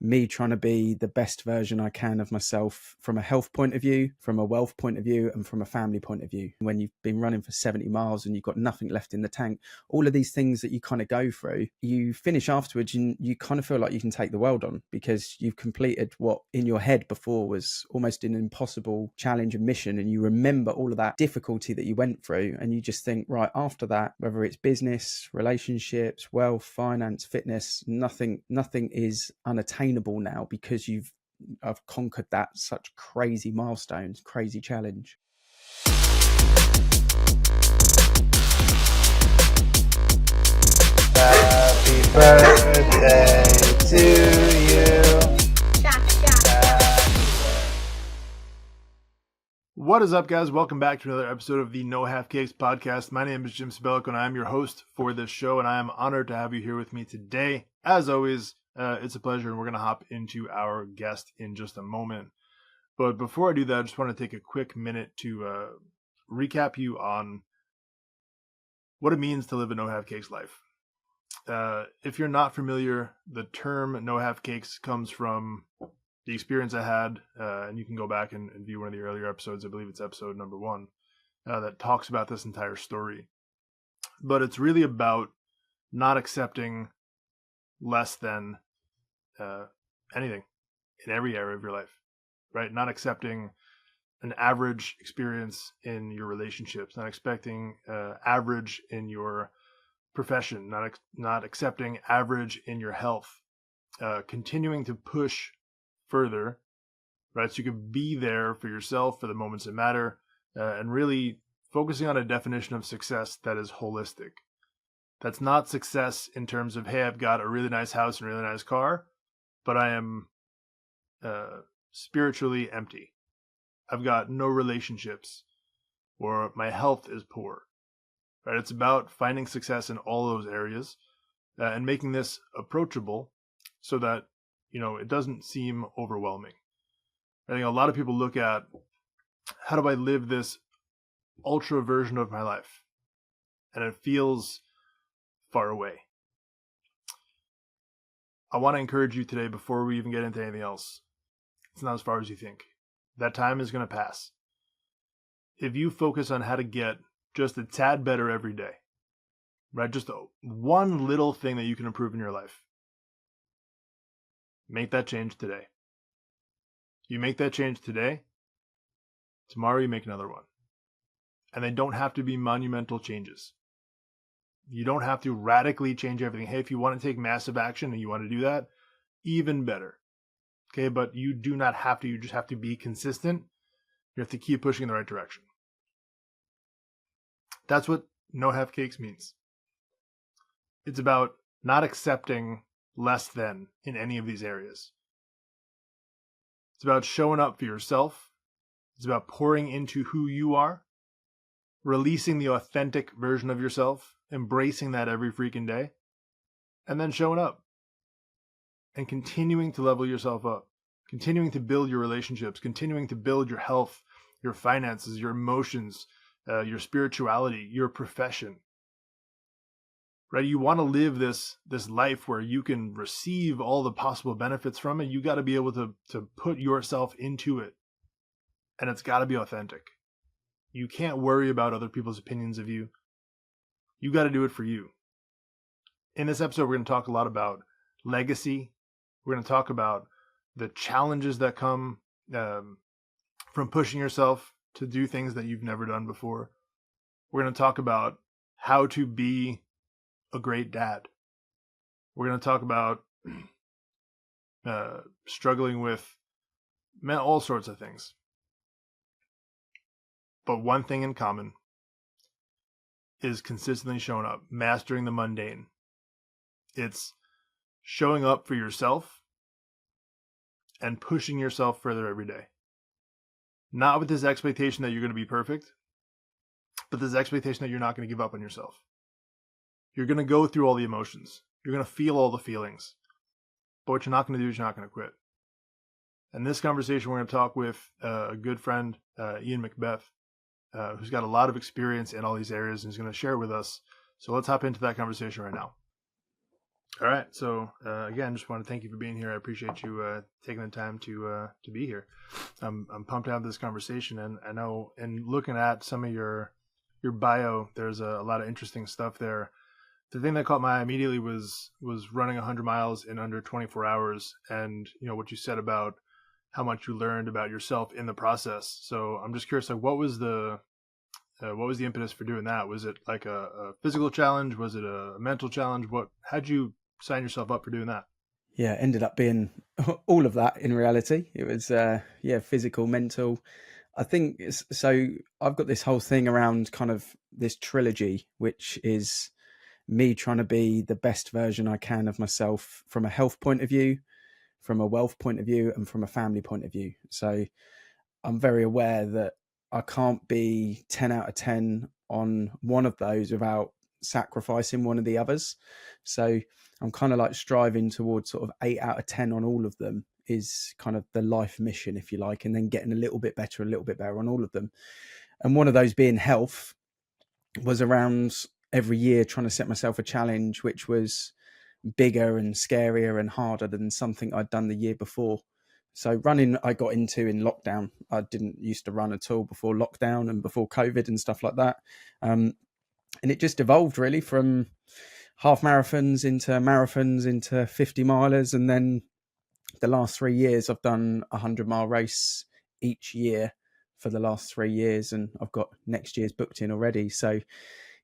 me trying to be the best version I can of myself from a health point of view, from a wealth point of view, and from a family point of view. When you've been running for 70 miles and you've got nothing left in the tank, all of these things that you kind of go through, you finish afterwards and you kind of feel like you can take the world on, because you've completed what in your head before was almost an impossible challenge and mission. And you remember all of that difficulty that you went through, and you just think, right, after that, whether it's business, relationships, wealth, finance, fitness, nothing is unattainable now, because I've conquered that such crazy milestones, crazy challenge. Happy birthday to you. What is up, guys? Welcome back to another episode of the No Half Cakes podcast. My name is Jim Spellick, and I'm your host for this show, and I am honored to have you here with me today. As always, it's a pleasure, and we're going to hop into our guest in just a moment. But before I do that, I just want to take a quick minute to recap you on what it means to live a No Half Cakes life. If you're not familiar, the term No Half Cakes comes from the experience I had, and you can go back and view one of the earlier episodes. I believe it's episode number 1, that talks about this entire story. But it's really about not accepting less than anything in every area of your life, right? Not accepting an average experience in your relationships, not expecting average in your profession, not accepting average in your health, continuing to push further, right? So you can be there for yourself for the moments that matter, and really focusing on a definition of success that is holistic. That's not success in terms of, hey, I've got a really nice house and a really nice car, but I am spiritually empty. I've got no relationships, or my health is poor, right? It's about finding success in all those areas, and making this approachable so that it doesn't seem overwhelming. I think a lot of people look at, how do I live this ultra version of my life? And it feels far away. I want to encourage you today, before we even get into anything else, it's not as far as you think. That time is going to pass. If you focus on how to get just a tad better every day, right? Just one little thing that you can improve in your life. Make that change today. You make that change today, tomorrow you make another one. And they don't have to be monumental changes. You don't have to radically change everything. Hey, if you want to take massive action and you want to do that, even better. Okay, but you do not have to. You just have to be consistent. You have to keep pushing in the right direction. That's what No Half Cakes means. It's about not accepting less than in any of these areas. It's about showing up for yourself. It's about pouring into who you are, releasing the authentic version of yourself, embracing that every freaking day, and then showing up and continuing to level yourself up, continuing to build your relationships, continuing to build your health, your finances, your emotions, your spirituality, your profession. Right? You want to live this life where you can receive all the possible benefits from it. You got to be able to put yourself into it. And it's got to be authentic. You can't worry about other people's opinions of you. You got to do it for you. In this episode, we're going to talk a lot about legacy. We're going to talk about the challenges that come from pushing yourself to do things that you've never done before. We're going to talk about how to be a great dad. We're going to talk about struggling with all sorts of things. But one thing in common is consistently showing up, mastering the mundane. It's showing up for yourself and pushing yourself further every day. Not with this expectation that you're going to be perfect, but this expectation that you're not going to give up on yourself. You're going to go through all the emotions. You're going to feel all the feelings. But what you're not going to do is you're not going to quit. In this conversation, we're going to talk with a good friend, Ian Macbeth, who's got a lot of experience in all these areas and is going to share it with us. So let's hop into that conversation right now. All right. So again, just want to thank you for being here. I appreciate you taking the time to be here. I'm pumped to have this conversation, and I know in looking at some of your bio, there's a lot of interesting stuff there. The thing that caught my eye immediately was running 100 miles in under 24 hours, and what you said about how much you learned about yourself in the process. So I'm just curious, like, what was the impetus for doing that? Was it like a physical challenge? Was it a mental challenge? How'd you sign yourself up for doing that? Yeah, it ended up being all of that in reality. It was, physical, mental. I think so. I've got this whole thing around kind of this trilogy, which is me trying to be the best version I can of myself from a health point of view, from a wealth point of view, and from a family point of view. So I'm very aware that I can't be 10 out of 10 on one of those without sacrificing one of the others. So I'm kind of like striving towards sort of 8 out of 10 on all of them is kind of the life mission, if you like, and then getting a little bit better on all of them. And one of those being health was around every year trying to set myself a challenge, which was bigger and scarier and harder than something I'd done the year before. So running, I got into in lockdown. I didn't used to run at all before lockdown and before COVID and stuff like that. And it just evolved really from half marathons into 50 milers. And then the last 3 years, I've done a 100-mile race each year for the last 3 years. And I've got next year's booked in already. So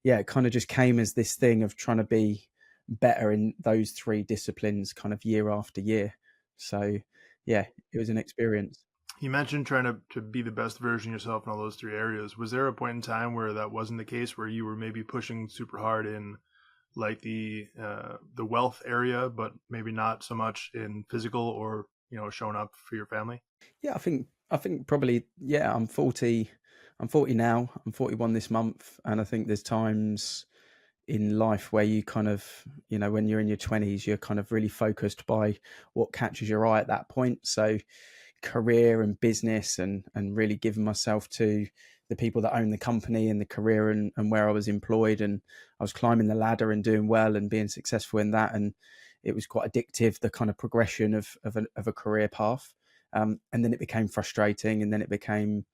yeah, it kind of just came as this thing of trying to be better in those three disciplines kind of year after year. So yeah, it was an experience. You mentioned trying to be the best version of yourself in all those three areas. Was there a point in time where that wasn't the case, where you were maybe pushing super hard in like the wealth area, but maybe not so much in physical or showing up for your family? Yeah, I think probably, yeah, I'm 40 now. I'm 41 this month, and I think there's times in life where you kind of, when you're in your 20s, you're kind of really focused by what catches your eye at that point. So career and business and really giving myself to the people that own the company and the career and where I was employed, and I was climbing the ladder and doing well and being successful in that, and it was quite addictive, the kind of progression of a career path, and then it became frustrating, and then it became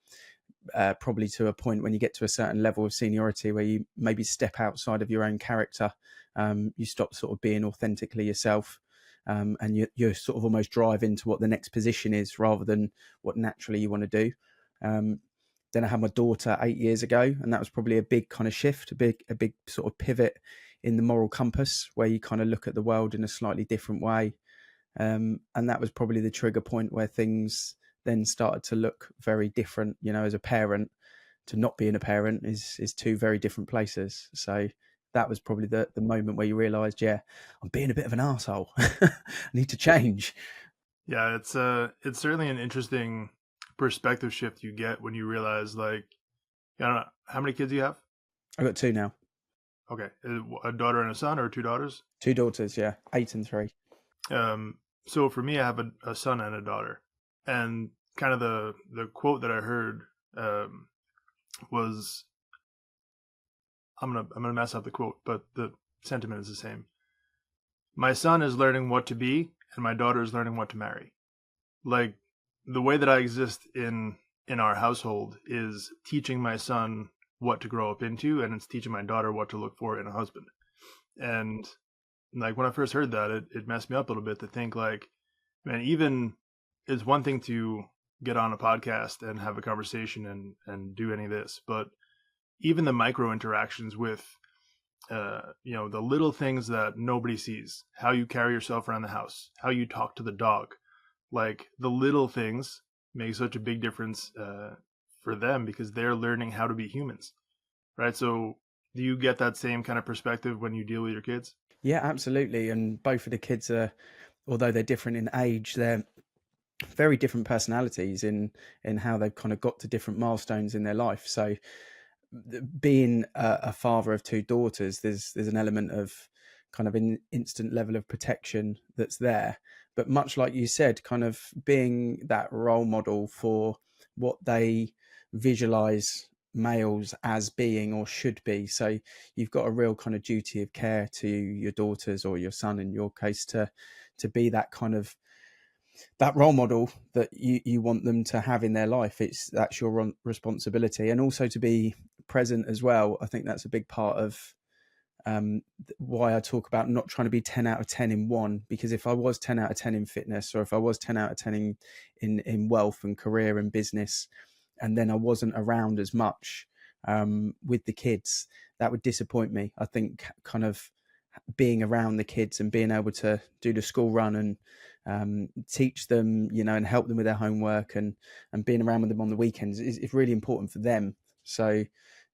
probably to a point when you get to a certain level of seniority where you maybe step outside of your own character. You stop sort of being authentically yourself, and you sort of almost drive into what the next position is rather than what naturally you want to do. Then I had my daughter 8 years ago, and that was probably a big kind of shift, a big sort of pivot in the moral compass, where you kind of look at the world in a slightly different way. And that was probably the trigger point where things then started to look very different. As a parent, to not being a parent is two very different places. So that was probably the moment where you realized, yeah, I'm being a bit of an arsehole. I need to change. Yeah, it's certainly an interesting perspective shift you get when you realize, like, I don't know, how many kids do you have? I've got two now. Okay, a daughter and a son, or two daughters? Two daughters, yeah, 8 and 3. So for me, I have a son and a daughter, and kind of the quote that I heard was, I'm gonna mess up the quote, but the sentiment is the same. My son is learning what to be, and my daughter is learning what to marry. Like, the way that I exist in our household is teaching my son what to grow up into, and it's teaching my daughter what to look for in a husband. And like, when I first heard that, it messed me up a little bit to think, like, man, even it's one thing to get on a podcast and have a conversation and do any of this, but even the micro interactions with the little things that nobody sees, how you carry yourself around the house, how you talk to the dog, like, the little things make such a big difference for them, because they're learning how to be humans, right? So do you get that same kind of perspective when you deal with your kids? Yeah, absolutely. And both of the kids are, although they're different in age, they're very different personalities in how they've kind of got to different milestones in their life. So being a father of two daughters, there's an element of kind of an instant level of protection that's there. But much like you said, kind of being that role model for what they visualize males as being or should be. So you've got a real kind of duty of care to your daughters, or your son in your case, to be that kind of that role model that you want them to have in their life. That's your responsibility, and also to be present as well. I think that's a big part of why I talk about not trying to be 10 out of 10 in one, because if I was 10 out of 10 in fitness, or if I was 10 out of 10 in wealth and career and business, and then I wasn't around as much with the kids, that would disappoint me. I think kind of being around the kids and being able to do the school run and teach them, and help them with their homework, and being around with them on the weekends is really important for them. So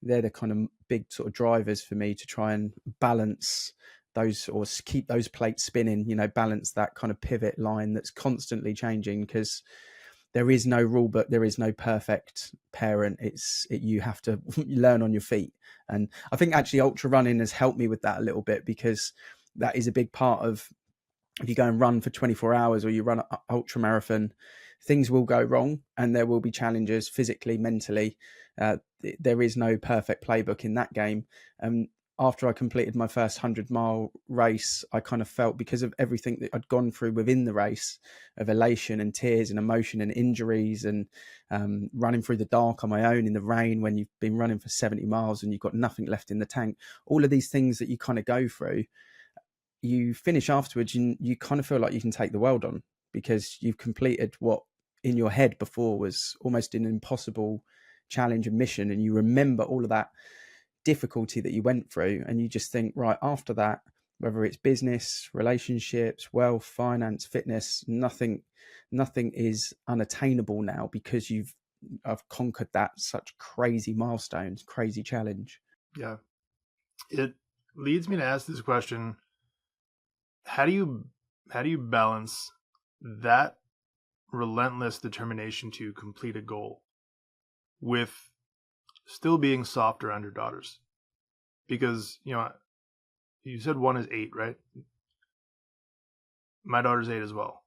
they're the kind of big sort of drivers for me to try and balance those, or keep those plates spinning, balance that kind of pivot line that's constantly changing, because there is no rule book, there is no perfect parent. You have to learn on your feet. And I think actually ultra running has helped me with that a little bit, because that is a big part of, if you go and run for 24 hours or you run an ultra marathon, things will go wrong and there will be challenges physically, mentally. There is no perfect playbook in that game. After I completed my first 100-mile race, I kind of felt, because of everything that I'd gone through within the race, of elation and tears and emotion and injuries, and running through the dark on my own in the rain when you've been running for 70 miles and you've got nothing left in the tank, all of these things that you kind of go through, you finish afterwards and you kind of feel like you can take the world on, because you've completed what in your head before was almost an impossible challenge and mission. And you remember all of that difficulty that you went through, and you just think, right, after that, whether it's business, relationships, wealth, finance, fitness, nothing is unattainable now, because I've conquered that such crazy milestones, crazy challenge. Yeah. It leads me to ask this question. How do you balance that relentless determination to complete a goal with still being soft around your daughters? Because, you said one is 8, right? My daughter's 8 as well.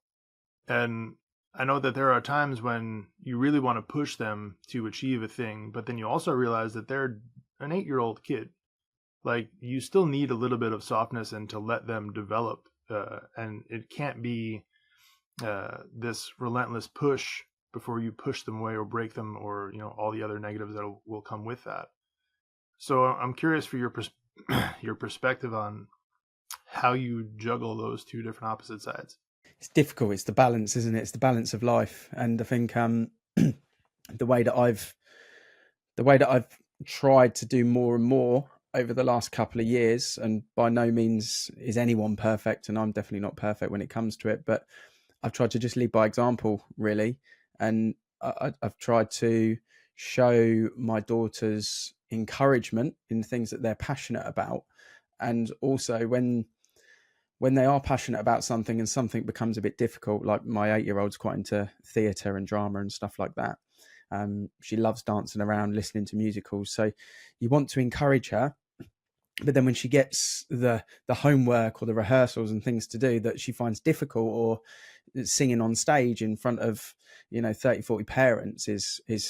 And I know that there are times when you really want to push them to achieve a thing, but then you also realize that they're an 8-year-old kid. Like, you still need a little bit of softness and to let them develop. And it can't be this relentless push before you push them away or break them, or all the other negatives that will come with that. So I'm curious for your your perspective on how you juggle those two different opposite sides. It's difficult. It's the balance, isn't it? It's the balance of life. And I think the way that I've tried to do more and more over the last couple of years, and by no means is anyone perfect, and I'm definitely not perfect when it comes to it, but I've tried to just lead by example, really. And I've tried to show my daughters encouragement in things that they're passionate about. And also when they are passionate about something and something becomes a bit difficult, like my 8-year-old's quite into theatre and drama and stuff like that. She loves dancing around, listening to musicals. So you want to encourage her. But then when she gets the homework or the rehearsals and things to do that she finds difficult, or singing on stage in front of 30, 40 parents is it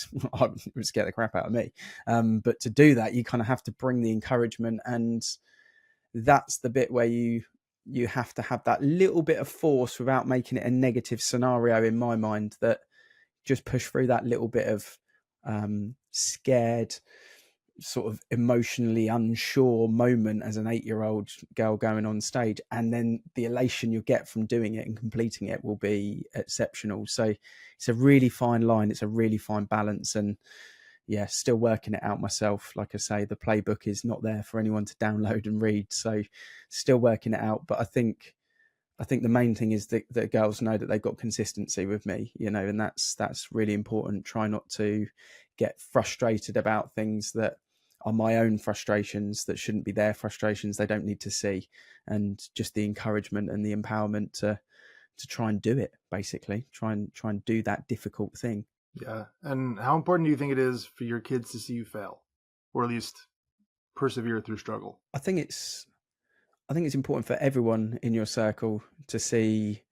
would scare the crap out of me. But to do that, you kind of have to bring the encouragement, and that's the bit where you have to have that little bit of force without making it a negative scenario, in my mind, that just push through that little bit of scared, sort of emotionally unsure moment as an 8-year-old girl going on stage, and then the elation you'll get from doing it and completing it will be exceptional. So it's a really fine line, it's a really fine balance, and yeah, still working it out myself. Like I say, the playbook is not there for anyone to download and read, so still working it out. But I think the main thing is that girls know that they've got consistency with me, and that's really important. Try not to get frustrated about things that are my own frustrations, that shouldn't be their frustrations. They don't need to see, and just the encouragement and the empowerment to try and do it, basically try and do that difficult thing. Yeah. And how important do you think it is for your kids to see you fail, or at least persevere through struggle? I think it's important for everyone in your circle to see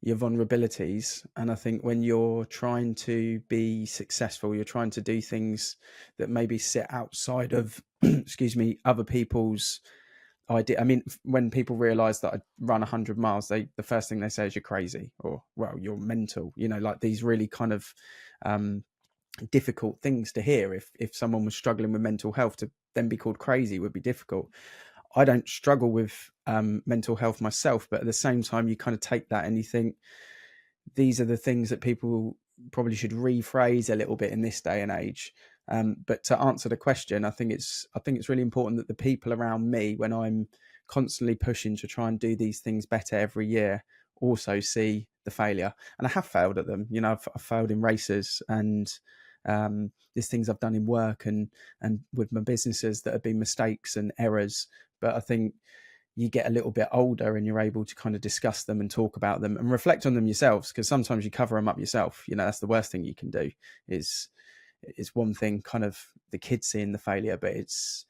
your vulnerabilities. And I think when you're trying to be successful, you're trying to do things that maybe sit outside of, excuse me, other people's idea. I mean, when people realize that I run 100 miles, the first thing they say is you're crazy, or, well, you're mental, like these really kind of difficult things to hear. If someone was struggling with mental health, to then be called crazy would be difficult. I don't struggle with mental health myself, but at the same time, you kind of take that and you think, these are the things that people probably should rephrase a little bit in this day and age. But to answer the question, I think it's really important that the people around me, when I'm constantly pushing to try and do these things better every year, also see the failure. And I have failed at them. I've failed in races, and there's things I've done in work and with my businesses that have been mistakes and errors. But I think you get a little bit older and you're able to kind of discuss them and talk about them and reflect on them yourselves, because sometimes you cover them up yourself. That's the worst thing you can do. Is one thing kind of the kids seeing the failure, but it's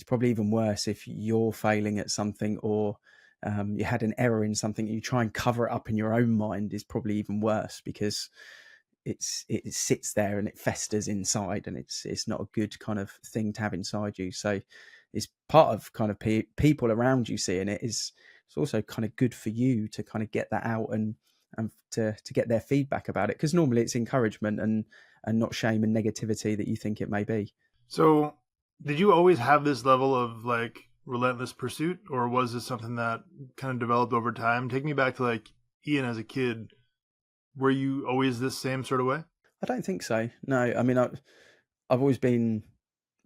probably even worse if you're failing at something, or you had an error in something, you try and cover it up in your own mind, is probably even worse, because it sits there and it festers inside, and it's not a good kind of thing to have inside you. So it's part of kind of people around you seeing it. It's also kind of good for you to kind of get that out and to get their feedback about it, because normally it's encouragement and not shame and negativity that you think it may be. So did you always have this level of like relentless pursuit, or was this something that kind of developed over time? Take me back to like Ian as a kid. Were you always this same sort of way? I don't think so. No, I mean, I've always been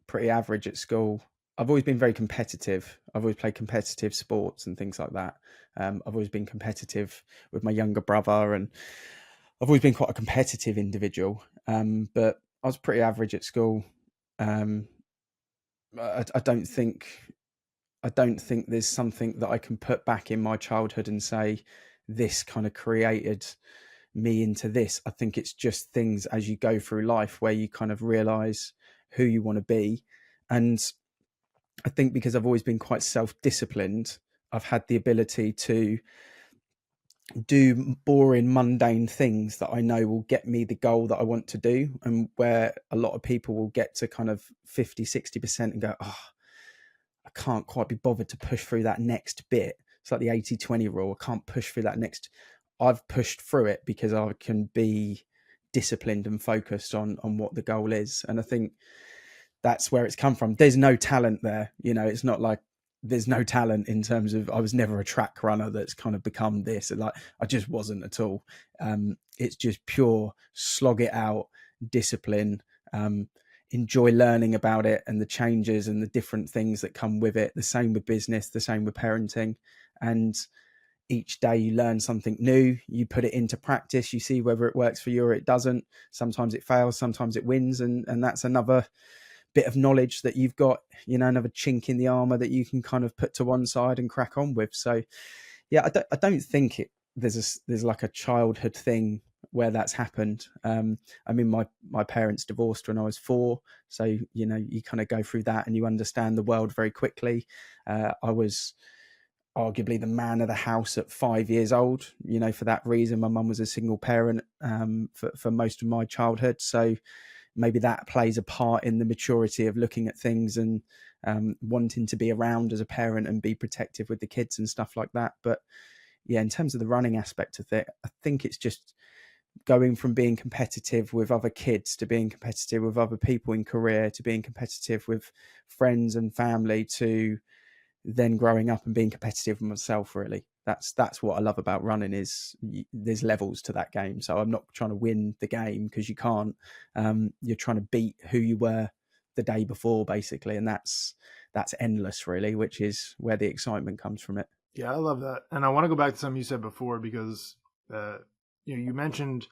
pretty average at school. I've always been very competitive. I've always played competitive sports and things like that. I've always been competitive with my younger brother, and I've always been quite a competitive individual. But I was pretty average at school. I don't think there's something that I can put back in my childhood and say this kind of created me into this. I think it's just things as you go through life where you kind of realize who you want to be. And I think because I've always been quite self-disciplined, I've had the ability to do boring, mundane things that I know will get me the goal that I want to do. And where a lot of people will get to kind of 50, 60% and go, oh, I can't quite be bothered to push through that next bit. It's like the 80-20 rule. I can't push through that next. I've pushed through it because I can be disciplined and focused on what the goal is. And I think that's where it's come from. There's no talent there. It's not like there's no talent in terms of, I was never a track runner that's kind of become this. Like, I just wasn't at all. It's just pure slog it out, discipline, enjoy learning about it and the changes and the different things that come with it. The same with business, the same with parenting. And each day you learn something new, you put it into practice, you see whether it works for you or it doesn't. Sometimes it fails, sometimes it wins. And that's another bit of knowledge that you've got, another chink in the armor that you can kind of put to one side and crack on with. So yeah, I don't think there's like a childhood thing where that's happened. I mean, my parents divorced when I was 4. So, you kind of go through that and you understand the world very quickly. I was arguably the man of the house at 5 years old. For that reason, my mum was a single parent for most of my childhood. So maybe that plays a part in the maturity of looking at things and wanting to be around as a parent and be protective with the kids and stuff like that. But yeah, in terms of the running aspect of it, I think it's just going from being competitive with other kids to being competitive with other people in career to being competitive with friends and family to then growing up and being competitive with myself. Really, that's what I love about running, is there's levels to that game. So I'm not trying to win the game, because you can't. You're trying to beat who you were the day before, basically, and that's endless, really, which is where the excitement comes from it. Yeah, I love that. And I want to go back to something you said before, because you mentioned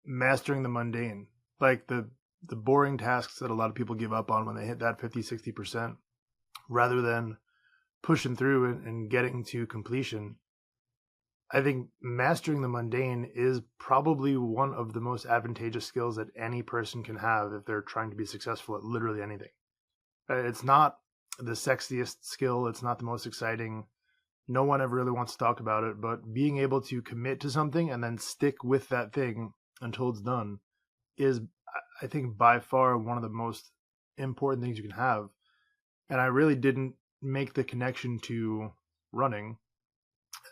mastering the mundane, like the boring tasks that a lot of people give up on when they hit that 50-60%, rather than pushing through and getting to completion. I think mastering the mundane is probably one of the most advantageous skills that any person can have if they're trying to be successful at literally anything. It's not the sexiest skill. It's not the most exciting. no one ever really wants to talk about it, but being able to commit to something and then stick with that thing until it's done is, I think, by far one of the most important things you can have. And I really didn't make the connection to running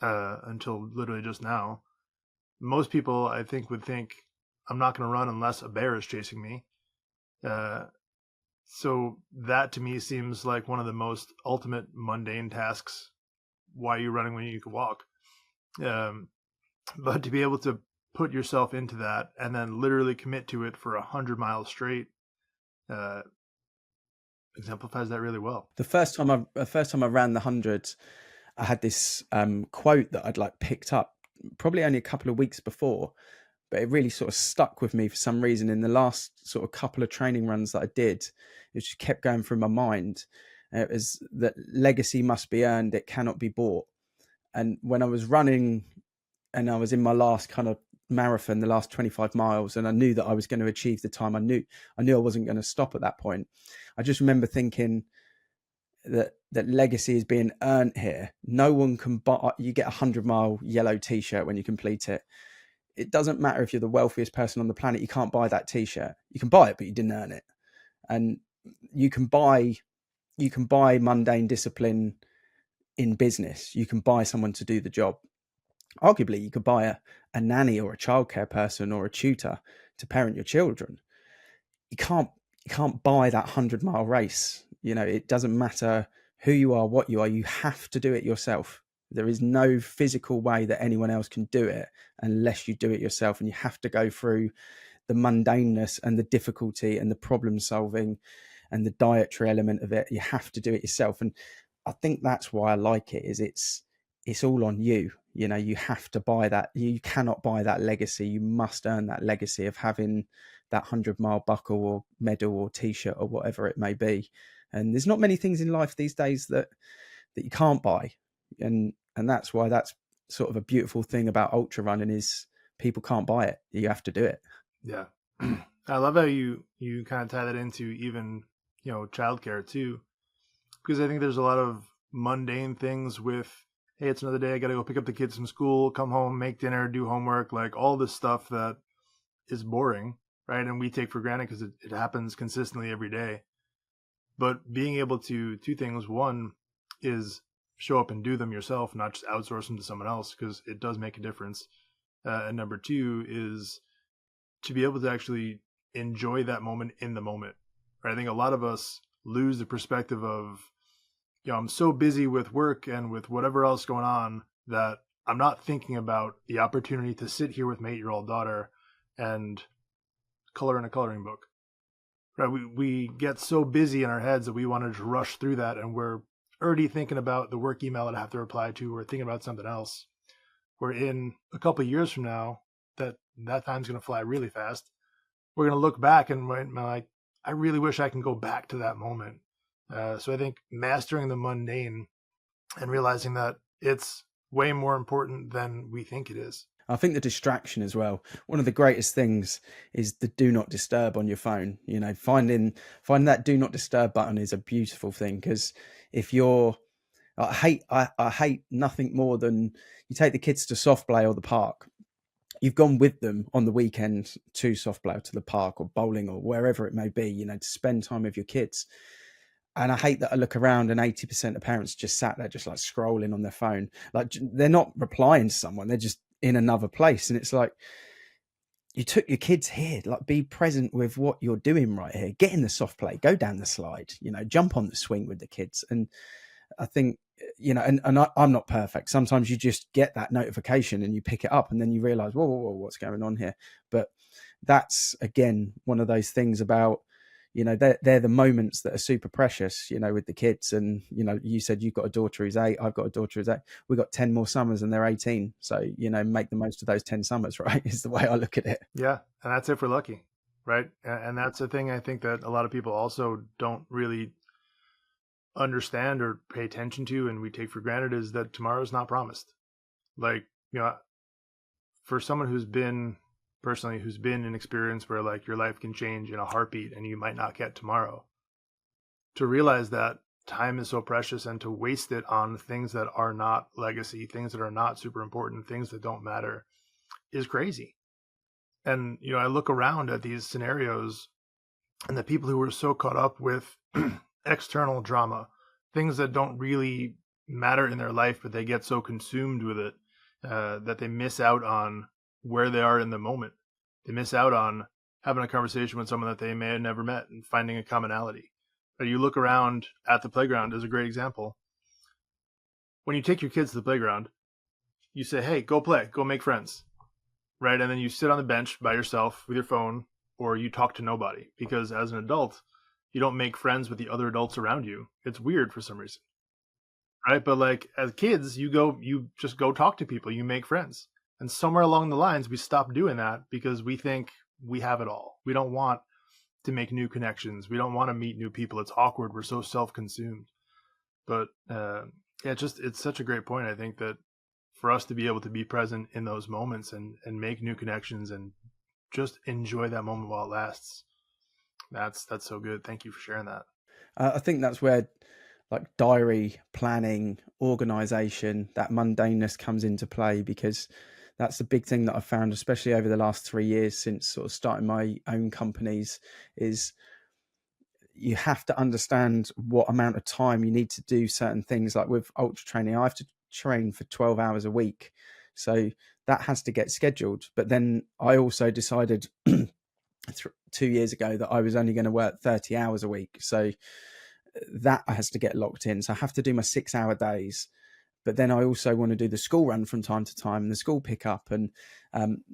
until literally just now. Most people, I think, would think I'm not going to run unless a bear is chasing me. So that to me seems like one of the most ultimate mundane tasks. Why are you running when you can walk? But to be able to put yourself into that and then literally commit to it for 100 miles straight exemplifies that really well. The first time I ran the 100, I had this quote that I'd like picked up probably only a couple of weeks before, but it really sort of stuck with me for some reason. In the last sort of couple of training runs that I did, it just kept going through my mind. It was that legacy must be earned, it cannot be bought. And when I was running and I was in my last kind of marathon, the last 25 miles, and I knew that I was going to achieve the time, I knew I wasn't going to stop at that point. I just remember thinking that legacy is being earned here. No one can buy, you get a 100-mile yellow t-shirt when you complete it. It doesn't matter if you're the wealthiest person on the planet, you can't buy that t-shirt. You can buy it, but you didn't earn it. And you can buy mundane discipline in business. You can buy someone to do the job. Arguably, you could buy a nanny or a childcare person or a tutor to parent your children. You can't buy that 100-mile race. It doesn't matter who you are, what you are, you have to do it yourself. There is no physical way that anyone else can do it unless you do it yourself. And you have to go through the mundaneness and the difficulty and the problem solving and the dietary element of it. You have to do it yourself. And I think that's why I like it, is it's all on you. You have to buy that. You cannot buy that legacy. You must earn that legacy of having that 100-mile buckle or medal or t-shirt or whatever it may be. And there's not many things in life these days that you can't buy. And that's why that's sort of a beautiful thing about ultra running, is people can't buy it. You have to do it. Yeah. I love how you kind of tie that into even, childcare too, because I think there's a lot of mundane things with, hey, it's another day, I got to go pick up the kids from school, come home, make dinner, do homework, like all this stuff that is boring, right? And we take for granted because it happens consistently every day. But being able to two things: one is show up and do them yourself, not just outsource them to someone else, because it does make a difference. And number two is to be able to actually enjoy that moment in the moment. Right? I think a lot of us lose the perspective of, I'm so busy with work and with whatever else going on that I'm not thinking about the opportunity to sit here with my 8-year-old daughter and color in a coloring book. Right? We get so busy in our heads that we want to just rush through that, and we're already thinking about the work email that I have to reply to, or thinking about something else. We're in a couple of years from now, that time's going to fly really fast. We're going to look back and we're like, I really wish I can go back to that moment. So I think mastering the mundane and realizing that it's way more important than we think it is. I think the distraction as well. One of the greatest things is the do not disturb on your phone. Finding that do not disturb button is a beautiful thing, because if you're, I hate nothing more than you take the kids to soft play or the park. You've gone with them on the weekend to soft play, to the park or bowling or wherever it may be, to spend time with your kids. And I hate that I look around and 80% of parents just sat there, just like scrolling on their phone. Like, they're not replying to someone, they're just in another place. And it's like, you took your kids here, like, be present with what you're doing right here. Get in the soft play, go down the slide, jump on the swing with the kids. And I think, I'm not perfect. Sometimes you just get that notification and you pick it up and then you realize, whoa, what's going on here? But that's, again, one of those things about, they're the moments that are super precious, with the kids. And, you said you've got a daughter who's 8, I've got a daughter who's 8. We've got 10 more summers and they're 18. So, make the most of those 10 summers, right? Is the way I look at it. Yeah. And that's if we're lucky, right? And that's the thing I think that a lot of people also don't really understand or pay attention to, and we take for granted, is that tomorrow's not promised. Like, for someone who's been in an experience where, like, your life can change in a heartbeat and you might not get tomorrow, to realize that time is so precious, and to waste it on things that are not legacy, things that are not super important, things that don't matter is crazy. And, I look around at these scenarios and the people who are so caught up with external drama, things that don't really matter in their life, but they get so consumed with it that they miss out on where they are in the moment. They miss out on having a conversation with someone that they may have never met and finding a commonality. But you look around at the playground as a great example. When you take your kids to the playground, you say, hey, go play, go make friends, right? And then you sit on the bench by yourself with your phone, or you talk to nobody, because as an adult, you don't make friends with the other adults around you. It's weird for some reason, right? But like as kids, you just go talk to people, you make friends. And somewhere along the lines, we stop doing that because we think we have it all. We don't want to make new connections. We don't want to meet new people. It's awkward. We're so self-consumed. But it's such a great point. I think that for us to be able to be present in those moments and make new connections and just enjoy that moment while it lasts, that's so good. Thank you for sharing that. I think that's where like diary planning, organization, that mundaneness comes into play, because that's the big thing that I've found, especially over the last 3 years since sort of starting my own companies, is you have to understand what amount of time you need to do certain things. Like with ultra training, I have to train for 12 hours a week. So that has to get scheduled. But then I also decided 2 years ago that I was only going to work 30 hours a week. So that has to get locked in. So I have to do my 6-hour days. But then I also want to do the school run from time to time and the school pickup, and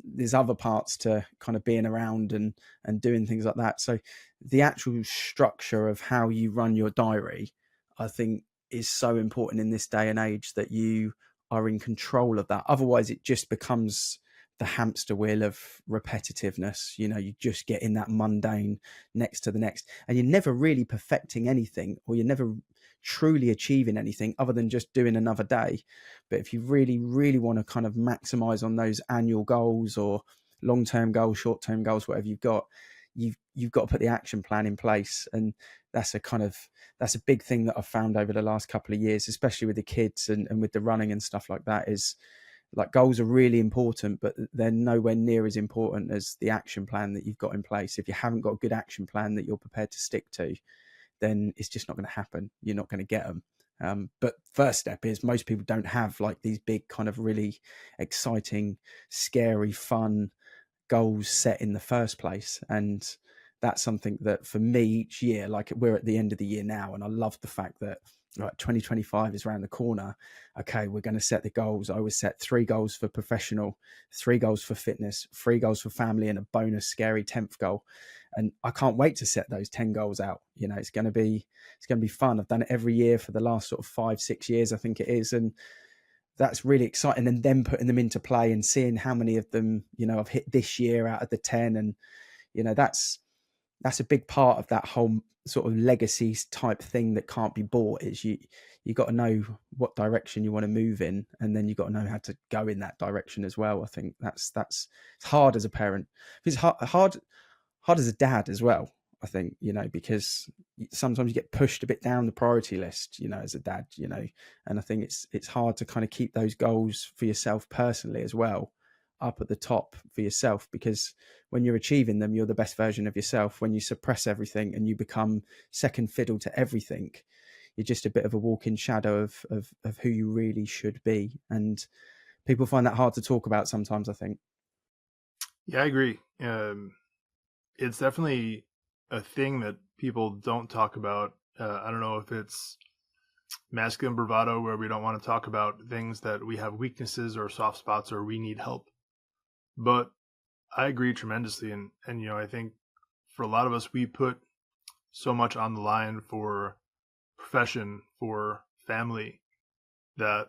there's other parts to kind of being around and doing things like that. So the actual structure of how you run your diary, I think, is so important in this day and age, that you are in control of that. Otherwise, it just becomes the hamster wheel of repetitiveness. You just get in that mundane next to the next, and you're never really perfecting anything, or you're never truly achieving anything other than just doing another day. But if you really, really want to kind of maximize on those annual goals or long-term goals, short-term goals, whatever you've got to put the action plan in place. And that's a big thing that I've found over the last couple of years, especially with the kids and with the running and stuff like that, is like goals are really important, but they're nowhere near as important as the action plan that you've got in place. If you haven't got a good action plan that you're prepared to stick to, then it's just not going to happen. You're not going to get them. But first step is most people don't have like these big kind of really exciting, scary, fun goals set in the first place. And that's something that for me each year, like we're at the end of the year now, and I love the fact that 2025 is around the corner. Okay, we're going to set the goals. I always set 3 goals for professional, 3 goals for fitness, 3 goals for family, and a bonus scary 10th goal. And I can't wait to set those 10 goals out. It's going to be fun. I've done it every year for the last sort of 5-6 years, I think it is. And that's really exciting. And then putting them into play and seeing how many of them, I've hit this year out of the 10. And, that's a big part of that whole sort of legacy type thing that can't be bought, is you got to know what direction you want to move in, and then you got to know how to go in that direction as well. I think that's it's hard as a parent. It's hard as a dad as well, I think, because sometimes you get pushed a bit down the priority list, as a dad, and I think it's hard to kind of keep those goals for yourself personally as well up at the top for yourself, because when you're achieving them, you're the best version of yourself. When you suppress everything and you become second fiddle to everything, you're just a bit of a walking shadow of who you really should be. And people find that hard to talk about sometimes, I think. Yeah, I agree. It's definitely a thing that people don't talk about. I don't know if it's masculine bravado, where we don't want to talk about things that we have weaknesses or soft spots or we need help. But I agree tremendously. And I think for a lot of us, we put so much on the line for profession, for family, that,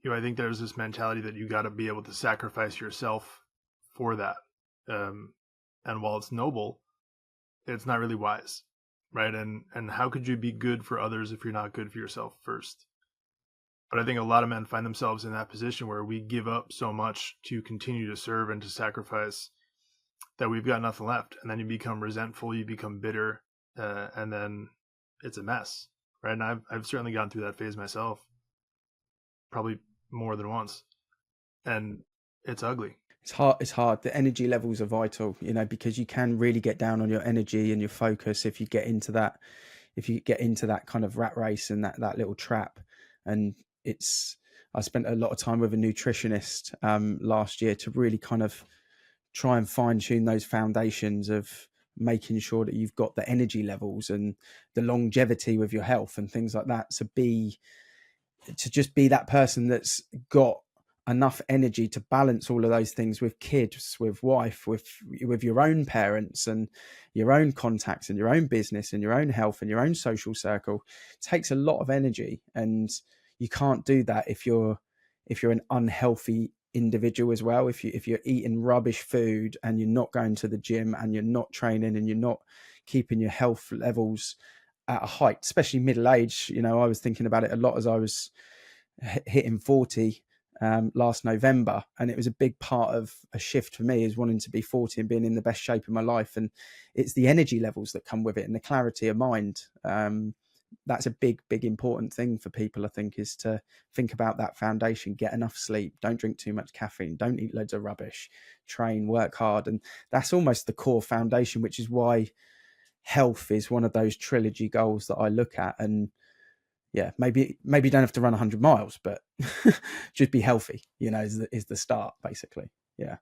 I think there's this mentality that you got to be able to sacrifice yourself for that. And while it's noble, it's not really wise, right? And how could you be good for others if you're not good for yourself first? But I think a lot of men find themselves in that position where we give up so much to continue to serve and to sacrifice that we've got nothing left. And then you become resentful, you become bitter, and then it's a mess. right? And I've certainly gone through that phase myself, probably more than once, and it's ugly. It's hard. It's hard. The energy levels are vital, because you can really get down on your energy and your focus if you get into that. If you get into that kind of rat race and that little trap, and I spent a lot of time with a nutritionist last year to really kind of try and fine tune those foundations of making sure that you've got the energy levels and the longevity with your health and things like that. To just be that person that's got enough energy to balance all of those things with kids, with wife, with your own parents and your own contacts and your own business and your own health and your own social circle. It takes a lot of energy, and you can't do that if you're an unhealthy individual as well. If you're eating rubbish food and you're not going to the gym and you're not training and you're not keeping your health levels at a height, especially middle age. I was thinking about it a lot as I was hitting 40 last November, and it was a big part of a shift for me, is wanting to be 40 and being in the best shape of my life. And it's the energy levels that come with it and the clarity of mind. That's a big important thing for people, I think, is to think about that foundation. Get enough sleep, don't drink too much caffeine, don't eat loads of rubbish, train, work hard. And that's almost the core foundation, which is why health is one of those trilogy goals that I look at. And yeah, maybe you don't have to run 100 miles, but just be healthy, is the start, basically. Yeah.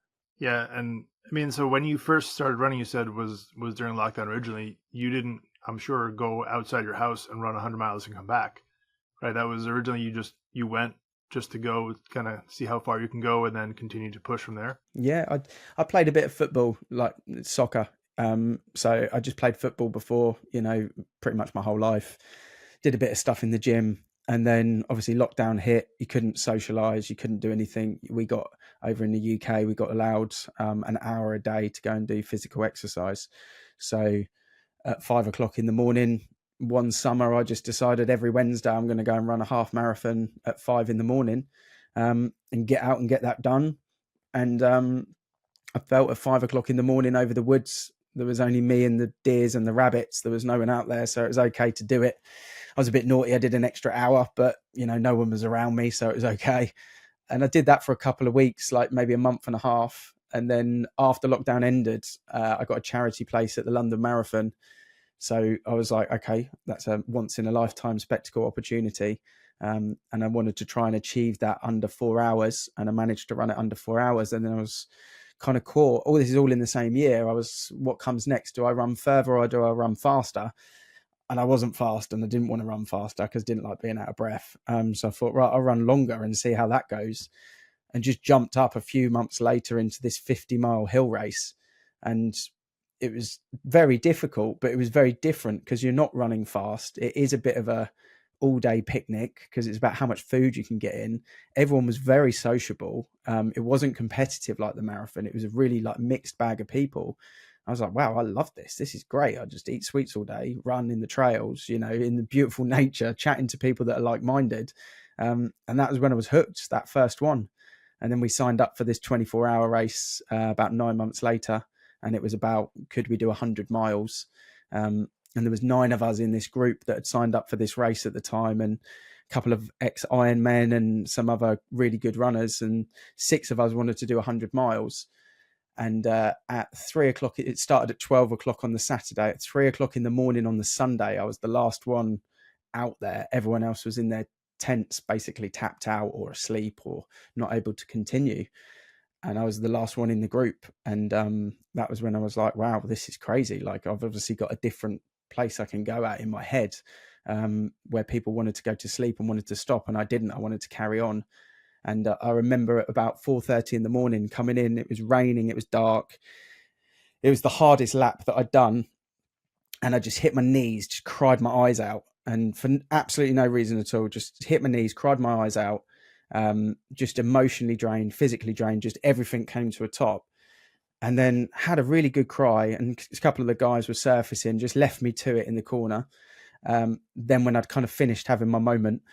And I mean, so when you first started running, you said was during lockdown originally. You didn't, I'm sure, go outside your house and run 100 miles and come back, right? That was originally you went just to go kind of see how far you can go and then continue to push from there. Yeah, I played a bit of football, like soccer. So I just played football before, pretty much my whole life. Did a bit of stuff in the gym, and then obviously lockdown hit. You couldn't socialize, you couldn't do anything. We got over in the UK, we got allowed an hour a day to go and do physical exercise. So at 5 o'clock in the morning, one summer, I just decided every Wednesday I'm going to go and run a half marathon at 5 in the morning, and get out and get that done. And I felt at 5 o'clock in the morning over the woods, there was only me and the deers and the rabbits. There was no one out there, so it was okay to do it. I was a bit naughty. I did an extra hour, but no one was around me, so it was okay. And I did that for a couple of weeks, like maybe a month and a half. And then after lockdown ended, I got a charity place at the London Marathon. So I was like, okay, that's a once in a lifetime spectacle opportunity. And I wanted to try and achieve that under 4 hours. And I managed to run it under 4 hours. And then I was kind of caught, this is all in the same year. What comes next? Do I run further or do I run faster? And I wasn't fast, and I didn't want to run faster because I didn't like being out of breath. So I thought, right, I'll run longer and see how that goes. And just jumped up a few months later into this 50-mile hill race. And it was very difficult, but it was very different because you're not running fast. It is a bit of a all-day picnic because it's about how much food you can get in. Everyone was very sociable. It wasn't competitive like the marathon. It was a really mixed bag of people. I was like, wow, I love this. This is great. I just eat sweets all day, run in the trails, in the beautiful nature, chatting to people that are like-minded. And that was when I was hooked, that first one. And then we signed up for this 24-hour race about 9 months later. And it was about, could we do 100 miles? And there was 9 of us in this group that had signed up for this race at the time, and a couple of ex-Ironmen and some other really good runners. And 6 of us wanted to do 100 miles. And at 3 o'clock, it started at 12 o'clock on the Saturday. At 3 o'clock in the morning on the Sunday, I was the last one out there. Everyone else was in their tents, basically tapped out or asleep or not able to continue. And I was the last one in the group. And that was when I was like, wow, this is crazy. Like, I've obviously got a different place I can go at in my head, where people wanted to go to sleep and wanted to stop. And I didn't. I wanted to carry on. And I remember at about 4:30 in the morning coming in, it was raining, it was dark. It was the hardest lap that I'd done. And I just hit my knees, just cried my eyes out. And for absolutely no reason at all, just hit my knees, cried my eyes out, just emotionally drained, physically drained, just everything came to a top. And then had a really good cry. And a couple of the guys were surfacing, just left me to it in the corner. Then when I'd kind of finished having my moment,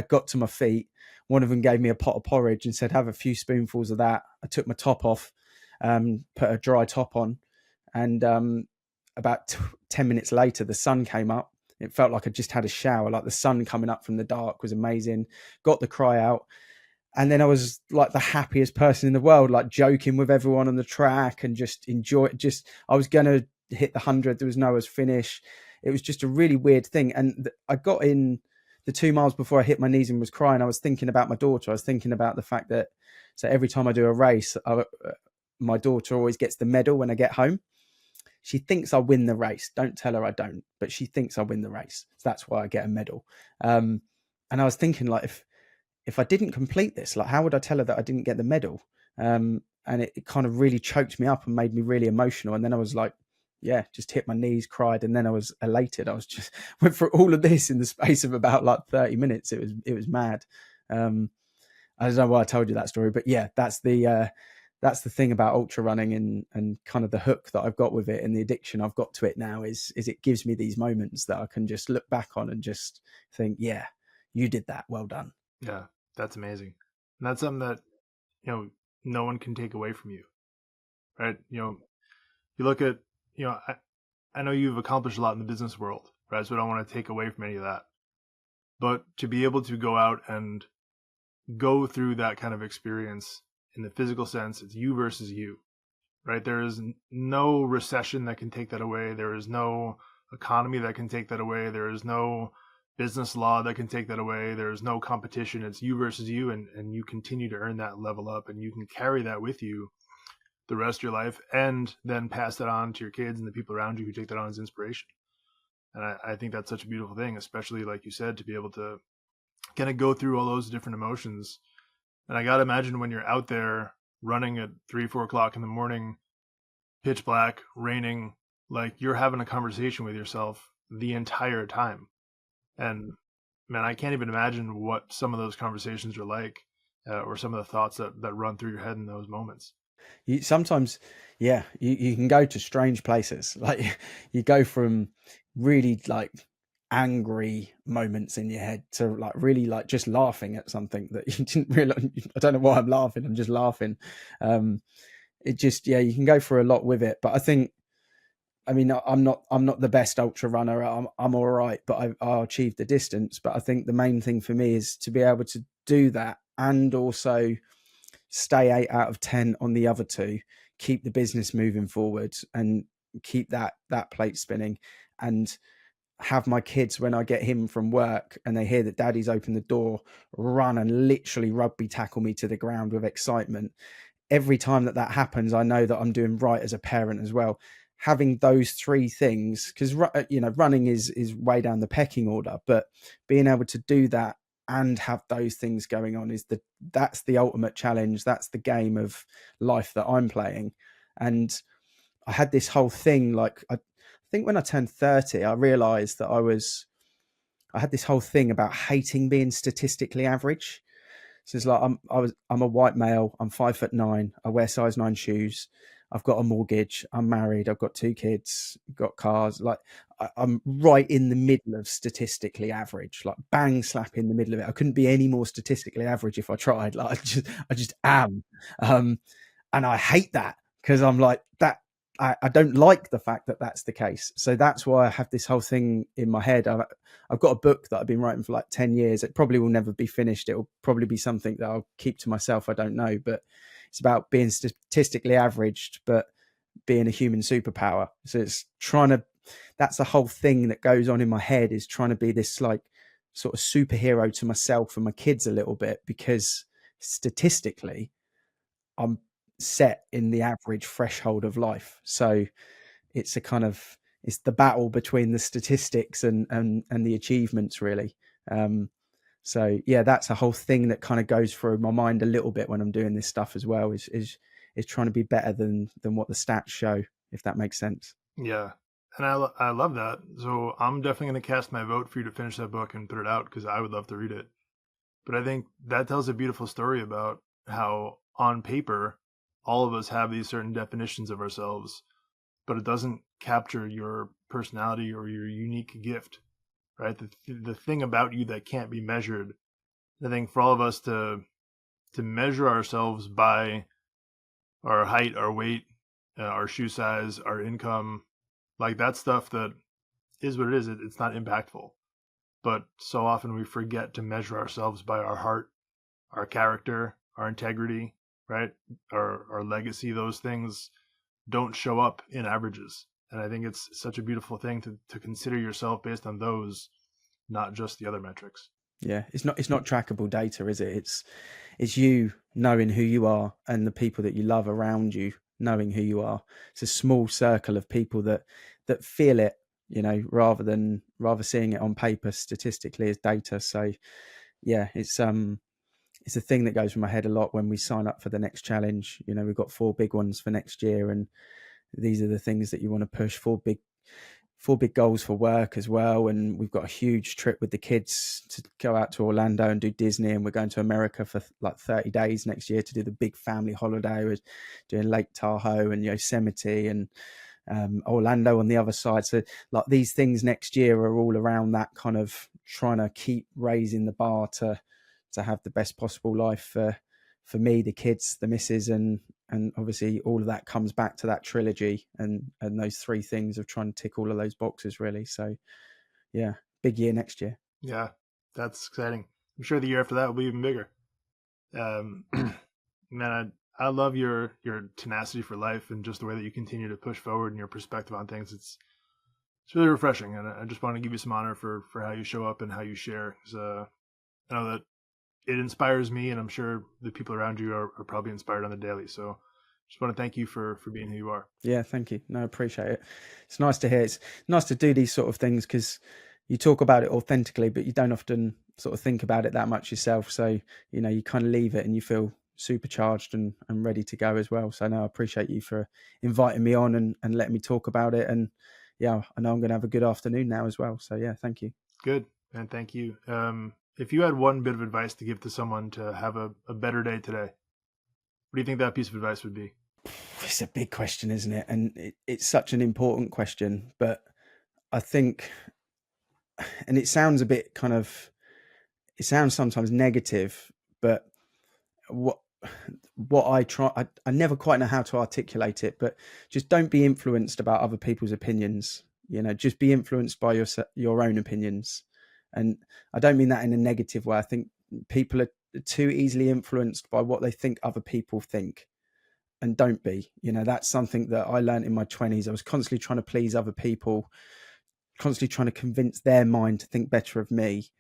got to my feet, one of them gave me a pot of porridge and said, have a few spoonfuls of that. I took my top off, put a dry top on. And about 10 minutes later, the sun came up It felt like I just had a shower. Like the sun coming up from the dark was amazing. Got the cry out. And then I was like the happiest person in the world, like joking with everyone on the track and just enjoy it. I was going to hit the 100. There was Noah's finish. It was just a really weird thing. And I got in the 2 miles before I hit my knees and was crying. I was thinking about my daughter. I was thinking about the fact that, so every time I do a race, my daughter always gets the medal when I get home. She thinks I win the race. Don't tell her I don't, but she thinks I win the race. So that's why I get a medal. And I was thinking, like, if I didn't complete this, like, how would I tell her that I didn't get the medal? And it kind of really choked me up and made me really emotional. And then I was like, yeah, just hit my knees, cried, and then I was elated. I was just went through all of this in the space of about like 30 minutes. It was mad. I don't know why I told you that story, but yeah, that's the thing about ultra running and kind of the hook that I've got with it and the addiction I've got to it now is it gives me these moments that I can just look back on and just think, yeah, you did that. Well done. Yeah, that's amazing. And that's something that, no one can take away from you, right? You look at, I know you've accomplished a lot in the business world, right? So I don't want to take away from any of that. But to be able to go out and go through that kind of experience in the physical sense, it's you versus you, right? There is no recession that can take that away. There is no economy that can take that away. There is no business law that can take that away. There is no competition. It's you versus you, and you continue to earn that level up, and you can carry that with you the rest of your life and then pass that on to your kids and the people around you who take that on as inspiration. And I think that's such a beautiful thing, especially like you said, to be able to kind of go through all those different emotions. And I got to imagine when you're out there running at 3-4 o'clock in the morning, pitch black, raining, like you're having a conversation with yourself the entire time. And man, I can't even imagine what some of those conversations are like, or some of the thoughts that run through your head in those moments. Sometimes, yeah, you can go to strange places. Like you go from really like angry moments in your head to like really like just laughing at something that you didn't realize. I don't know why I'm laughing. I'm just laughing. It just, yeah, you can go for a lot with it. But I mean, I'm not the best ultra runner. I'm all right, but I'll achieve the distance. But I think the main thing for me is to be able to do that and also stay 8 out of 10 on the other two, keep the business moving forward and keep that plate spinning, and have my kids, when I get him from work and they hear that daddy's opened the door, run and literally rugby tackle me to the ground with excitement. Every time that happens, I know that I'm doing right as a parent as well. Having those three things, because running is way down the pecking order, but being able to do that and have those things going on that's the ultimate challenge. That's the game of life that I'm playing. And I had this whole thing, like I think when I turned 30, I realized that I had this whole thing about hating being statistically average. So it's like I'm a white male, I'm 5'9", I wear size 9 shoes, I've got a mortgage, I'm married, I've got 2 kids, got cars. Like I'm right in the middle of statistically average, like bang slap in the middle of it. I couldn't be any more statistically average if I tried. Like I just am. And I hate that because I'm like that. I don't like the fact that that's the case. So that's why I have this whole thing in my head. I've got a book that I've been writing for like 10 years. It probably will never be finished. It will probably be something that I'll keep to myself. I don't know, but it's about being statistically averaged, but being a human superpower. So it's that's the whole thing that goes on in my head, is trying to be this like sort of superhero to myself and my kids a little bit, because statistically I'm set in the average threshold of life. So it's the battle between the statistics and the achievements, really. So yeah, that's a whole thing that kind of goes through my mind a little bit when I'm doing this stuff as well, is trying to be better than what the stats show, if that makes sense. Yeah. And I love that. So I'm definitely going to cast my vote for you to finish that book and put it out, because I would love to read it. But I think that tells a beautiful story about how on paper, all of us have these certain definitions of ourselves, but it doesn't capture your personality or your unique gift, right? The thing about you that can't be measured. I think for all of us to measure ourselves by our height, our weight, our shoe size, our income, like that stuff that is what it is. It's not impactful. But so often we forget to measure ourselves by our heart, our character, our integrity, right? Our legacy. Those things don't show up in averages. And I think it's such a beautiful thing to consider yourself based on those, not just the other metrics. Yeah, it's not trackable data, is it? It's you knowing who you are and the people that you love around you knowing who you are. It's a small circle of people that feel it, you know, rather seeing it on paper statistically as data. So yeah, it's a thing that goes through my head a lot when we sign up for the next challenge. You know, we've got 4 big ones for next year, and these are the things that you want to push. 4 big goals for work as well, and we've got a huge trip with the kids to go out to Orlando and do Disney, and we're going to America for like 30 days next year to do the big family holiday. We're doing Lake Tahoe and Yosemite and Orlando on the other side. So like these things next year are all around that kind of trying to keep raising the bar to have the best possible life for me, the kids, the missus, and obviously all of that comes back to that trilogy and those 3 things of trying to tick all of those boxes, really. So yeah, big year next year. Yeah, that's exciting. I'm sure the year after that will be even bigger. Man, I love your tenacity for life and just the way that you continue to push forward and your perspective on things. It's really refreshing, and I just want to give you some honor for how you show up and how you share. Because I know that it inspires me, and I'm sure the people around you are probably inspired on the daily. So just want to thank you for being who you are. Yeah, thank you. No, I appreciate it. It's nice to hear. It's nice to do these sort of things because you talk about it authentically, but you don't often sort of think about it that much yourself. So, you know, you kind of leave it and you feel supercharged and ready to go as well. So no, I appreciate you for inviting me on and letting me talk about it. And yeah, I know I'm going to have a good afternoon now as well. So yeah, thank you. Good. And thank you. If you had one bit of advice to give to someone to have a better day today, what do you think that piece of advice would be? It's a big question, isn't it? And it's such an important question, but I think, and it sounds a bit it sounds sometimes negative, but what I never quite know how to articulate it, but just don't be influenced about other people's opinions. You know, just be influenced by your own opinions. And I don't mean that in a negative way. I think people are too easily influenced by what they think other people think, and don't be. You know, that's something that I learned in my 20s. I was constantly trying to please other people, constantly trying to convince their mind to think better of me.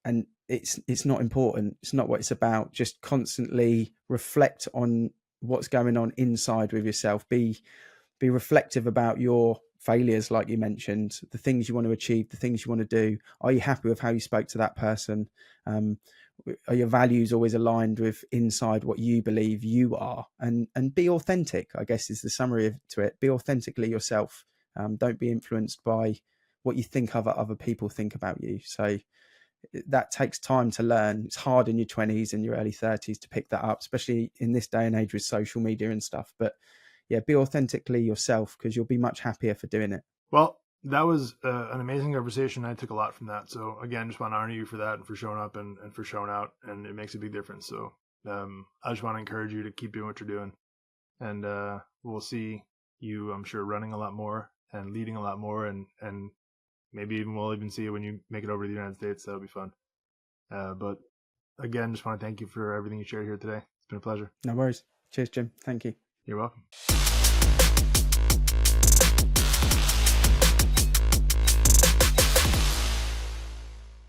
And it's not important. It's not what it's about. Just constantly reflect on what's going on inside with yourself. Be reflective about your failures, like you mentioned, the things you want to achieve, the things you want to do. Are you happy with how you spoke to that person? Are your values always aligned with inside what you believe you are? And be authentic, I guess, is the summary to it. Be authentically yourself. Don't be influenced by what you think other people think about you. So that takes time to learn. It's hard in your 20s and your early 30s to pick that up, especially in this day and age with social media and stuff. But yeah, be authentically yourself because you'll be much happier for doing it. Well, that was an amazing conversation. I took a lot from that. So again, just want to honor you for that and for showing up and for showing out. And it makes a big difference. So I just want to encourage you to keep doing what you're doing. And we'll see you, I'm sure, running a lot more and leading a lot more. And maybe we'll even see you when you make it over to the United States. That'll be fun. But again, just want to thank you for everything you shared here today. It's been a pleasure. No worries. Cheers, Jim. Thank you. You're welcome.